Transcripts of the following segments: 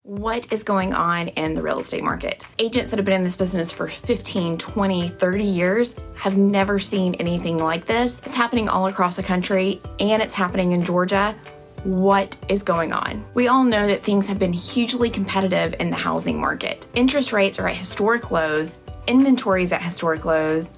What is going on in the real estate market? Agents that have been in this business for 15, 20, 30 years have never seen anything like this. It's happening all across the country and it's happening in Georgia. What is going on? We all know that things have been hugely competitive in the housing market. Interest rates are at historic lows, inventory is at historic lows.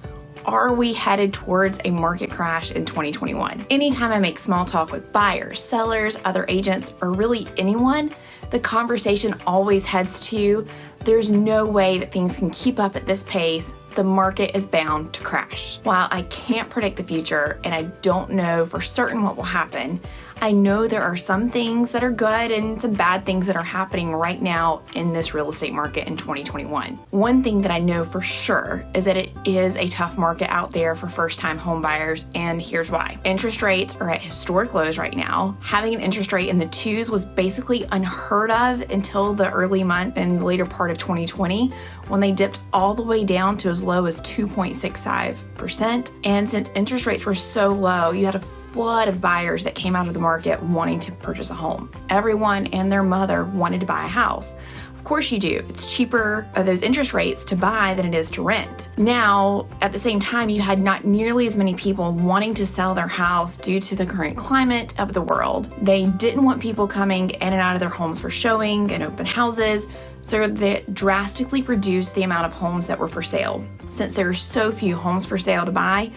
Are we headed towards a market crash in 2021? Anytime I make small talk with buyers, sellers, other agents, or really anyone, the conversation always heads to, there's no way that things can keep up at this pace. The market is bound to crash. While I can't predict the future and I don't know for certain what will happen, I know there are some things that are good and some bad things that are happening right now in this real estate market in 2021. One thing that I know for sure is that it is a tough market out there for first-time home buyers, and here's why. Interest rates are at historic lows right now. Having an interest rate in the twos was basically unheard of until the early month and the later part of 2020 when they dipped all the way down to as low as 2.65%. And since interest rates were so low, you had a flood of buyers that came out of the market wanting to purchase a home. Everyone and their mother wanted to buy a house. Of course you do. It's cheaper at those interest rates to buy than it is to rent. Now, at the same time, you had not nearly as many people wanting to sell their house due to the current climate of the world. They didn't want people coming in and out of their homes for showing and open houses, so they drastically reduced the amount of homes that were for sale. Since there are so few homes for sale to buy,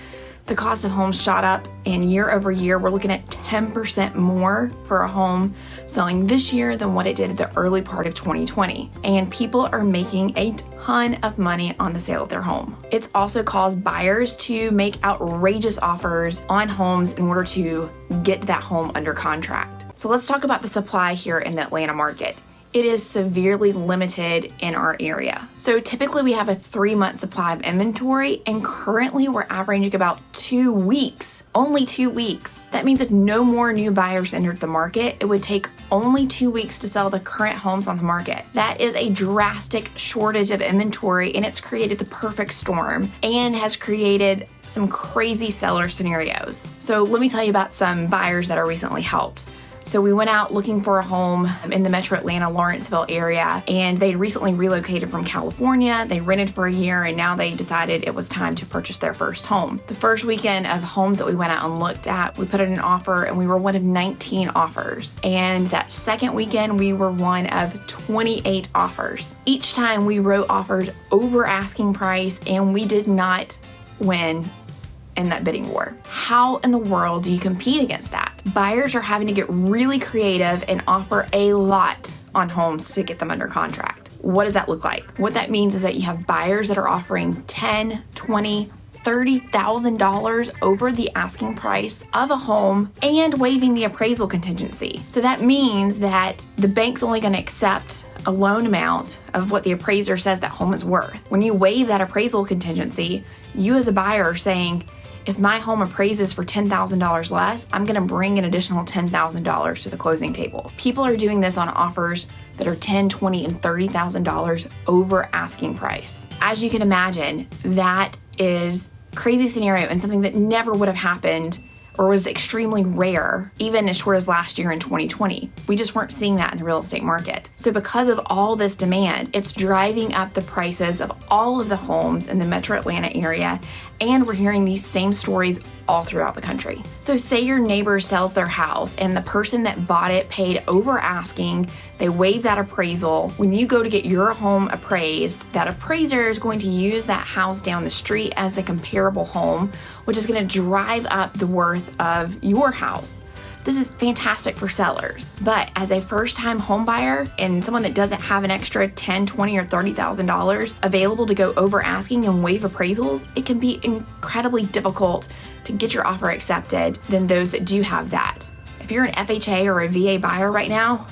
the cost of homes shot up, and year over year, we're looking at 10% more for a home selling this year than what it did at the early part of 2020. And people are making a ton of money on the sale of their home. It's also caused buyers to make outrageous offers on homes in order to get that home under contract. So let's talk about the supply here in the Atlanta market. It is severely limited in our area. So typically we have a 3-month supply of inventory, and currently we're averaging about 2 weeks, only 2 weeks. That means if no more new buyers entered the market, it would take only 2 weeks to sell the current homes on the market. That is a drastic shortage of inventory, and it's created the perfect storm and has created some crazy seller scenarios. So let me tell you about some buyers that are recently helped. So we went out looking for a home in the metro Atlanta, Lawrenceville area, and they recently relocated from California. They rented for a year, and now they decided it was time to purchase their first home. The first weekend of homes that we went out and looked at, we put in an offer, and we were one of 19 offers. And that second weekend, we were one of 28 offers. Each time we wrote offers over asking price, and we did not win in that bidding war. How in the world do you compete against that? Buyers are having to get really creative and offer a lot on homes to get them under contract. What does that look like? What that means is that you have buyers that are offering $10,000, $20,000, $30,000 over the asking price of a home and waiving the appraisal contingency. So that means that the bank's only going to accept a loan amount of what the appraiser says that home is worth. When you waive that appraisal contingency, you as a buyer are saying, if my home appraises for $10,000 less, I'm going to bring an additional $10,000 to the closing table. People are doing this on offers that are $10,000, $20,000, and $30,000 over asking price. As you can imagine, that is a crazy scenario and something that never would have happened or was extremely rare, even as short as last year in 2020. We just weren't seeing that in the real estate market. So because of all this demand, it's driving up the prices of all of the homes in the metro Atlanta area, and we're hearing these same stories all throughout the country. So say your neighbor sells their house and the person that bought it paid over asking, they waive that appraisal. When you go to get your home appraised, that appraiser is going to use that house down the street as a comparable home, which is going to drive up the worth of your house. This is fantastic for sellers, but as a first-time home buyer and someone that doesn't have an extra $10,000, $20,000, or $30,000 available to go over asking and waive appraisals, it can be incredibly difficult to get your offer accepted than those that do have that. If you're an FHA or a VA buyer right now,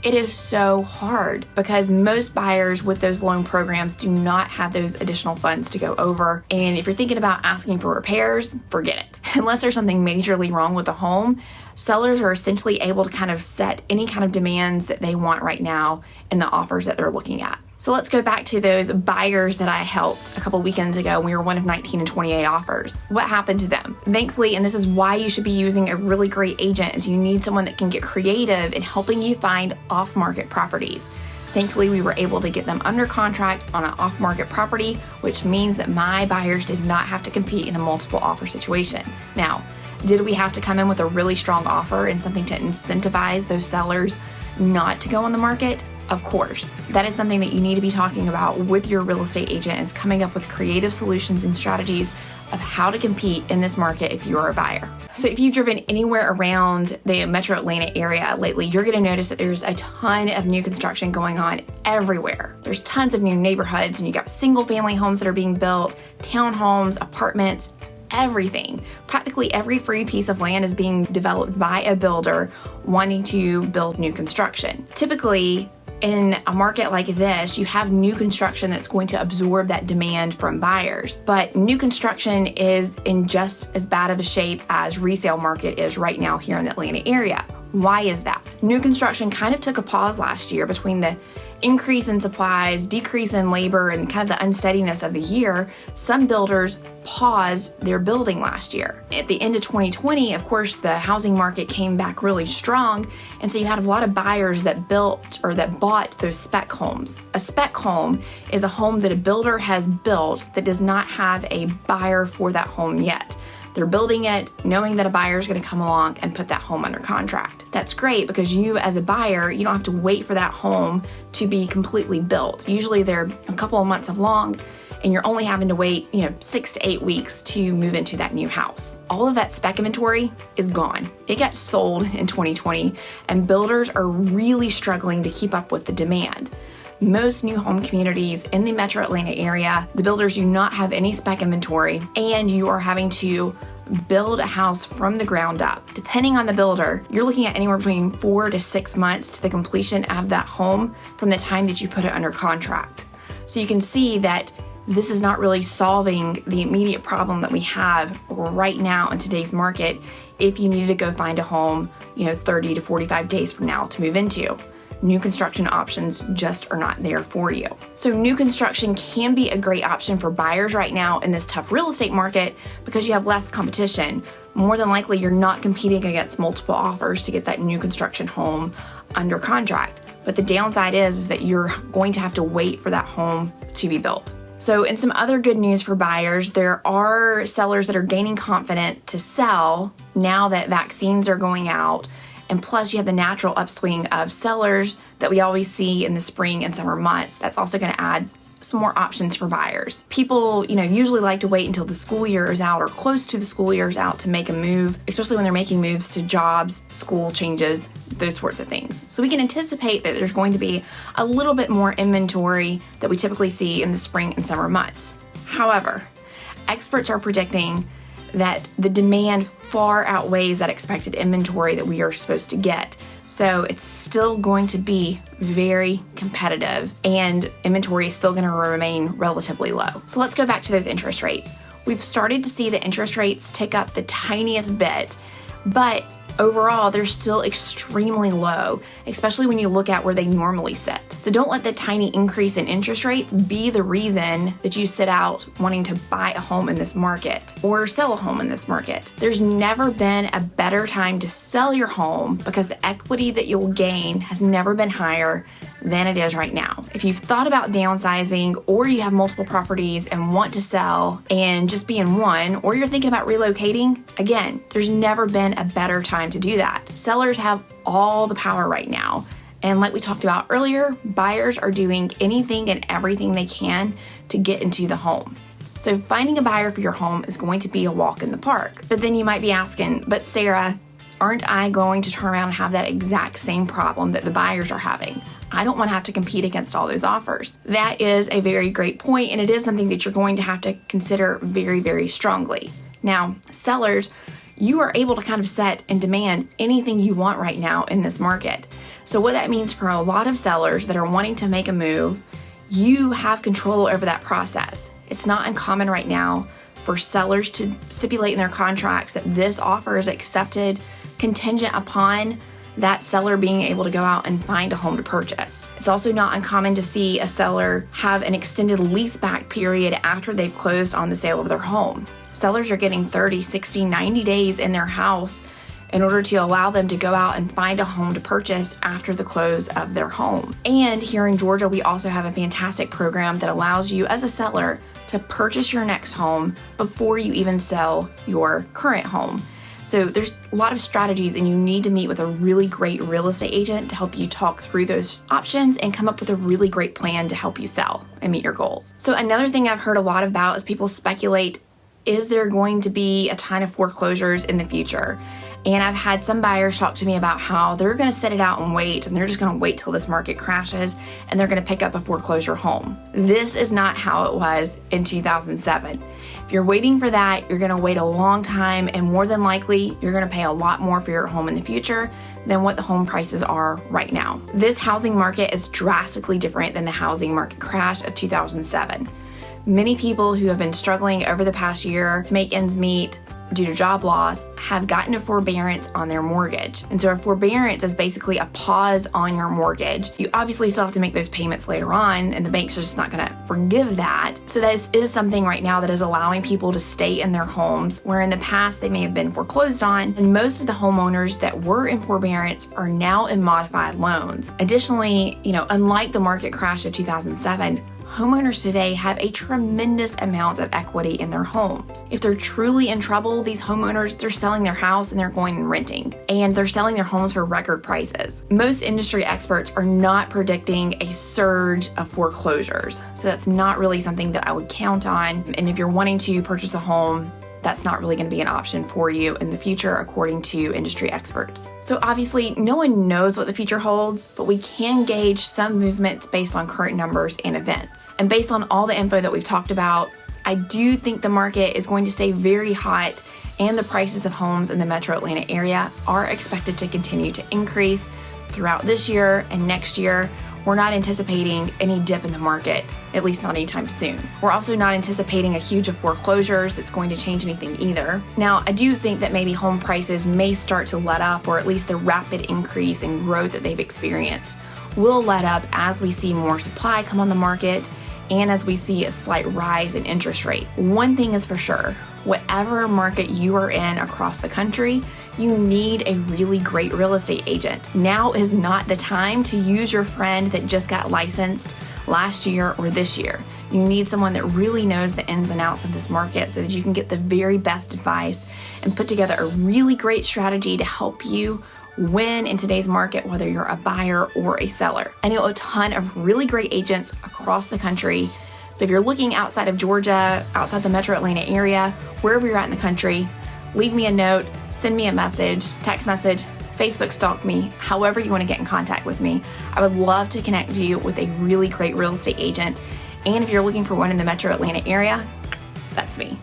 it is so hard because most buyers with those loan programs do not have those additional funds to go over. And if you're thinking about asking for repairs, forget it. Unless there's something majorly wrong with the home, sellers are essentially able to kind of set any kind of demands that they want right now in the offers that they're looking at. So let's go back to those buyers that I helped a couple weekends ago. We were one of 19 and 28 offers. What happened to them? Thankfully, and this is why you should be using a really great agent, is you need someone that can get creative in helping you find off-market properties. Thankfully, we were able to get them under contract on an off-market property, which means that my buyers did not have to compete in a multiple offer situation. Now, did we have to come in with a really strong offer and something to incentivize those sellers not to go on the market? Of course. That is something that you need to be talking about with your real estate agent, is coming up with creative solutions and strategies of how to compete in this market if you are a buyer. So if you've driven anywhere around the Metro Atlanta area lately, you're gonna notice that there's a ton of new construction going on everywhere. There's tons of new neighborhoods, and you got single family homes that are being built, townhomes, apartments, everything. Practically every free piece of land is being developed by a builder wanting to build new construction. Typically, in a market like this, you have new construction that's going to absorb that demand from buyers. But new construction is in just as bad of a shape as resale market is right now here in the Atlanta area. Why is that? New construction kind of took a pause last year between the increase in supplies, decrease in labor, and kind of the unsteadiness of the year. Some builders paused their building last year. At the end of 2020, of course, the housing market came back really strong, and so you had a lot of buyers that built or that bought those spec homes. A spec home is a home that a builder has built that does not have a buyer for that home yet. They're building it knowing that a buyer is going to come along and put that home under contract. That's great because you as a buyer, you don't have to wait for that home to be completely built. Usually they're a couple of months along, and you're only having to wait, 6 to 8 weeks to move into that new house. All of that spec inventory is gone. It got sold in 2020, and builders are really struggling to keep up with the demand. Most new home communities in the Metro Atlanta area, the builders do not have any spec inventory, and you are having to build a house from the ground up. Depending on the builder, you're looking at anywhere between 4 to 6 months to the completion of that home from the time that you put it under contract. So you can see that this is not really solving the immediate problem that we have right now in today's market if you needed to go find a home, 30 to 45 days from now to move into. New construction options just are not there for you. So new construction can be a great option for buyers right now in this tough real estate market because you have less competition. More than likely, you're not competing against multiple offers to get that new construction home under contract. But the downside is that you're going to have to wait for that home to be built. So in some other good news for buyers, there are sellers that are gaining confidence to sell now that vaccines are going out. And plus you have the natural upswing of sellers that we always see in the spring and summer months. That's also going to add some more options for buyers. People, usually like to wait until the school year is out or close to the school year is out to make a move, especially when they're making moves to jobs, school changes, those sorts of things. So we can anticipate that there's going to be a little bit more inventory that we typically see in the spring and summer months. However, experts are predicting that the demand far outweighs that expected inventory that we are supposed to get. So it's still going to be very competitive, and inventory is still going to remain relatively low. So let's go back to those interest rates. We've started to see the interest rates tick up the tiniest bit, but overall, they're still extremely low, especially when you look at where they normally sit. So don't let the tiny increase in interest rates be the reason that you sit out wanting to buy a home in this market or sell a home in this market. There's never been a better time to sell your home because the equity that you'll gain has never been higher than it is right now. If you've thought about downsizing, or you have multiple properties and want to sell and just be in one, or you're thinking about relocating, again, there's never been a better time to do that. Sellers have all the power right now. And like we talked about earlier, buyers are doing anything and everything they can to get into the home. So finding a buyer for your home is going to be a walk in the park. But then you might be asking, but Sarah, aren't I going to turn around and have that exact same problem that the buyers are having? I don't want to have to compete against all those offers. That is a very great point, and it is something that you're going to have to consider very, very strongly. Now, sellers, you are able to kind of set and demand anything you want right now in this market. So what that means for a lot of sellers that are wanting to make a move, you have control over that process. It's not uncommon right now for sellers to stipulate in their contracts that this offer is accepted contingent upon that seller being able to go out and find a home to purchase. It's also not uncommon to see a seller have an extended leaseback period after they've closed on the sale of their home. Sellers are getting 30, 60, 90 days in their house in order to allow them to go out and find a home to purchase after the close of their home. And here in Georgia, we also have a fantastic program that allows you as a seller to purchase your next home before you even sell your current home. So there's a lot of strategies, and you need to meet with a really great real estate agent to help you talk through those options and come up with a really great plan to help you sell and meet your goals. So another thing I've heard a lot about is people speculate, is there going to be a ton of foreclosures in the future? And I've had some buyers talk to me about how they're going to sit it out and wait, and they're just going to wait till this market crashes and they're going to pick up a foreclosure home. This is not how it was in 2007. If you're waiting for that, you're going to wait a long time, and more than likely, you're going to pay a lot more for your home in the future than what the home prices are right now. This housing market is drastically different than the housing market crash of 2007. Many people who have been struggling over the past year to make ends meet due to job loss have gotten a forbearance on their mortgage. And so a forbearance is basically a pause on your mortgage. You obviously still have to make those payments later on, and the bank's just not gonna forgive that. So this is something right now that is allowing people to stay in their homes, where in the past they may have been foreclosed on, and most of the homeowners that were in forbearance are now in modified loans. Additionally, unlike the market crash of 2007, homeowners today have a tremendous amount of equity in their homes. If they're truly in trouble, these homeowners, they're selling their house and they're going and renting, and they're selling their homes for record prices. Most industry experts are not predicting a surge of foreclosures, so that's not really something that I would count on. And if you're wanting to purchase a home, that's not really going to be an option for you in the future, according to industry experts. So obviously, no one knows what the future holds, but we can gauge some movements based on current numbers and events. And based on all the info that we've talked about, I do think the market is going to stay very hot, and the prices of homes in the metro Atlanta area are expected to continue to increase throughout this year and next year. We're not anticipating any dip in the market, at least not anytime soon. We're also not anticipating a huge of foreclosures that's going to change anything either. Now, I do think that maybe home prices may start to let up, or at least the rapid increase in growth that they've experienced will let up as we see more supply come on the market and as we see a slight rise in interest rate. One thing is for sure, whatever market you are in across the country, you need a really great real estate agent. Now is not the time to use your friend that just got licensed last year or this year. You need someone that really knows the ins and outs of this market so that you can get the very best advice and put together a really great strategy to help you win in today's market, whether you're a buyer or a seller. I know a ton of really great agents across the country. So if you're looking outside of Georgia, outside the metro Atlanta area, wherever you're at in the country, leave me a note, send me a message, text message, Facebook stalk me, however you want to get in contact with me. I would love to connect you with a really great real estate agent. And if you're looking for one in the metro Atlanta area, that's me.